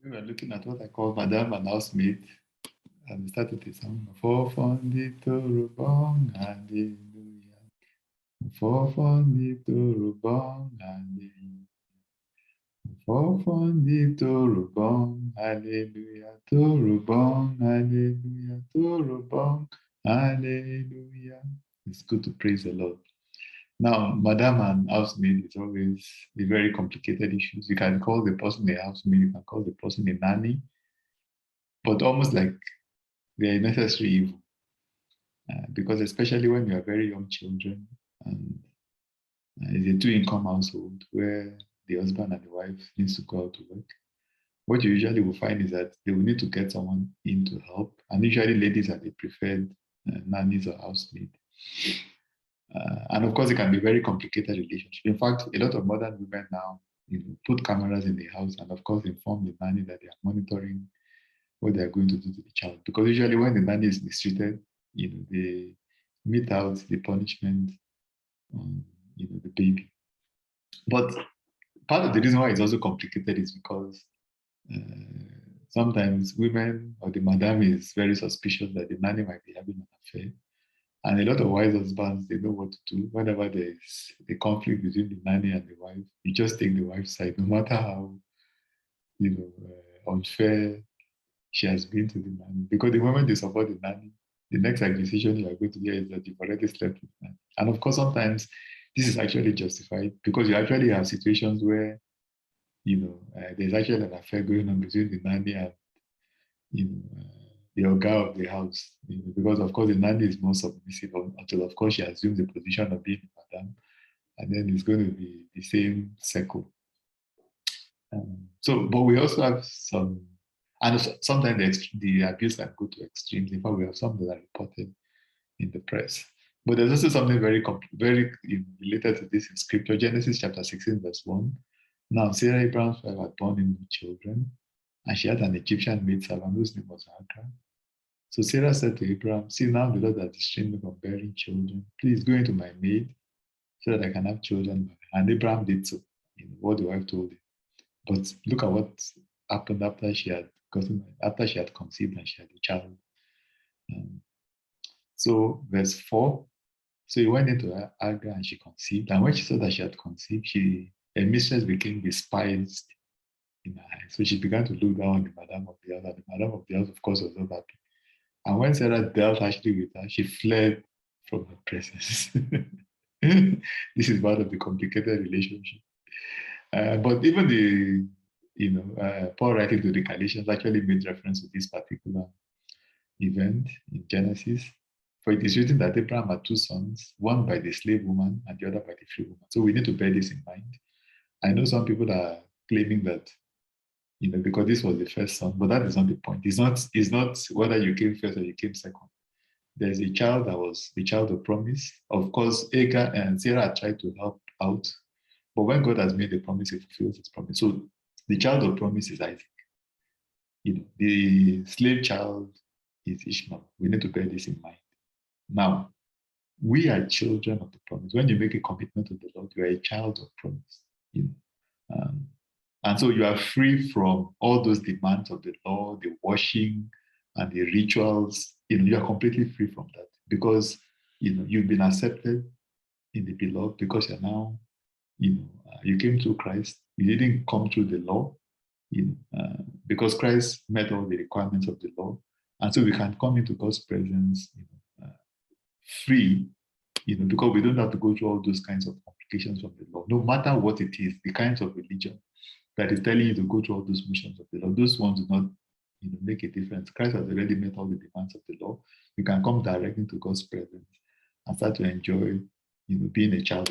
we were looking at what I call Madame and Housemaid, and we started the song. For fundi to bong, hallelujah. For fundi to bong, hallelujah. For fundi to bong, hallelujah. To bong, hallelujah. To bong, hallelujah. It's good to praise the Lord. Now, Madam and housemaid is always a very complicated issue. You can call the person a housemaid, you can call the person a nanny, but almost like they're a necessary evil. Because especially when you are very young children and it's a two-income household where the husband and the wife needs to go out to work, what you usually will find is that they will need to get someone in to help. And usually ladies are the preferred nannies or housemaid. And of course, it can be a very complicated relationship. In fact, a lot of modern women now put cameras in the house and, of course, inform the nanny that they are monitoring what they are going to do to the child. Because usually when the nanny is mistreated, they mete out the punishment on, the baby. But part of the reason why it's also complicated is because sometimes women or the madam is very suspicious that the nanny might be having an affair. And a lot of wise husbands, they know what to do. Whenever there's a conflict between the nanny and the wife, you just take the wife's side, no matter how, unfair she has been to the nanny. Because the moment you support the nanny, the next accusation you are going to hear is that you've already slept with the nanny. And of course, sometimes this is actually justified because you actually have situations where, there's actually an affair going on between the nanny and, the oga of the house, because of course the nanny is more submissive until of course she assumes the position of being the madam, and then it's going to be the same circle. But we also have some, and sometimes the abuse can go to extremes. In fact, we have some that are reported in the press. But there's also something very related to this in Scripture, Genesis chapter 16, verse 1. Now, Sarah, Abraham's wife, had born him no children, and she had an Egyptian maid servant whose name was Hagar. So Sarah said to Abraham, see, now the Lord has restrained me from bearing children. Please go into my maid so that I can have children. And Abraham did so, what the wife told him. But look at what happened after she had conceived and she had a child. So verse 4, so he went into Hagar and she conceived. And when she saw that she had conceived, her mistress became despised in her eyes. So she began to look down on the madam of the house. And the madam of the house, of course, was not happy. And when Sarah dealt harshly with her, she fled from her presence. This is part of the complicated relationship. But even Paul writing to the Galatians actually made reference to this particular event in Genesis. For it is written that Abraham had two sons, one by the slave woman and the other by the free woman. So we need to bear this in mind. I know some people are claiming that, because this was the first son, but that is not the point. It's not whether you came first or you came second. There's a child that was the child of promise. Of course, Hagar and Sarah tried to help out, but when God has made a promise, he fulfills his promise. So the child of promise is Isaac. The slave child is Ishmael. We need to bear this in mind. Now, we are children of the promise. When you make a commitment to the Lord, you are a child of promise. And so you are free from all those demands of the law, the washing and the rituals. You are completely free from that because you've been accepted in the beloved because you're now, you came through Christ. You didn't come through the law, because Christ met all the requirements of the law. And so we can come into God's presence free, because we don't have to go through all those kinds of complications of the law. No matter what it is, the kinds of religion that is telling you to go through all those missions of the law, those ones do not make a difference. Christ has already met all the demands of the law. You can come directly to God's presence and start to enjoy being a child